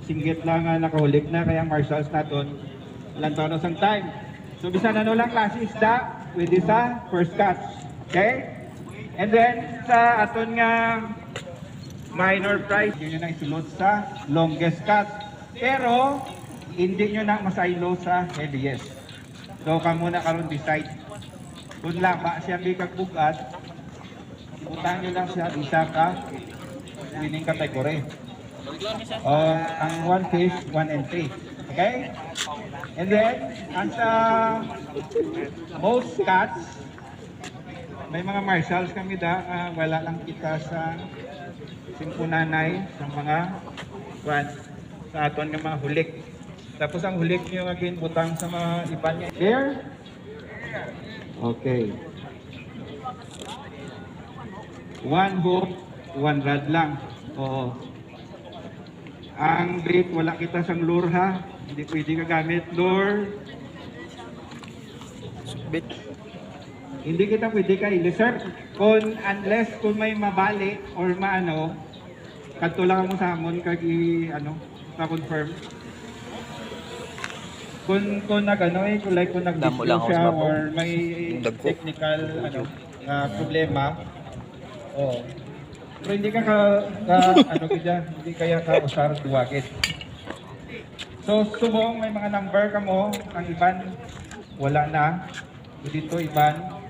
singgit lang nakahulik na kaya marshals naton ilang taon isang time. So bisan ano lang klase isda, pwede sa first catch. Okay? And then sa aton nga minor prize, yun na isulod sa longest catch. Pero hindi nyo na masaylo sa heaviest. So kamo na karon decide. Kung lama siya may kagbugat, utang nyo lang siya isa ka winning category. Ang one fish, 1 and 3. Okay? And then, ang sa most cats, may mga marshals kami wala lang kita sa simpunanay, sa mga sa aton ng mga hulik. Tapos ang hulik nyo again butang sa mga iba niya. Here? Okay. One hook, one rod lang. Oo. Ang bait, wala kita sang lure ha. Hindi pwede ka gamit lure. Bit. Hindi kita pwede ka i-reserve. Unless kung may mabali or maano, kadto lang mo sa amon kag ka-confirm. Kung kung nag-disco siya or may technical problema. Oh. Pero hindi ka hindi kaya ka usar duwagit. So subong may mga number ka mo, ang iban wala na. Dito iban.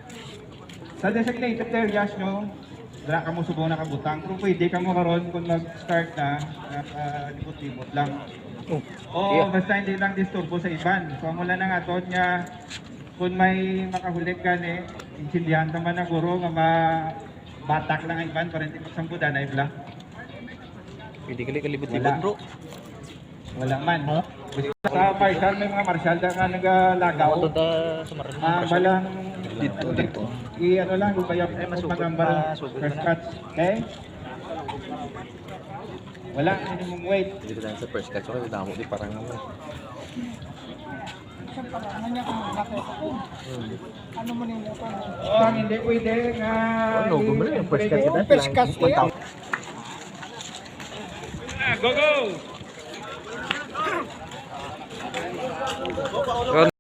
Sa designated areas nyo, dala ka mo subong nakabutang. Kung pwede ka mo karon kung mag-start na, libot-libot lang. Basta hindi lang disturbo sa iban. So ang wala na nga doon niya, kung may makahulik ka intindihan naman na guro nga batak lang ang iban para hindi magsampudan na ibla. Pwede kalibot-libot bro. Wala man. Sa marshal may mga marshal ka nagalagaw. Balang dito. I-ano lang, lubayap magambara first catch. Okay? Wala, minimum weight. Dito tayo sa first catch. Okay, damo di parang ano. Ano mo nyung motor? Hindi pwede nga. Gumana yung first catch. First catch kayo? Go, go!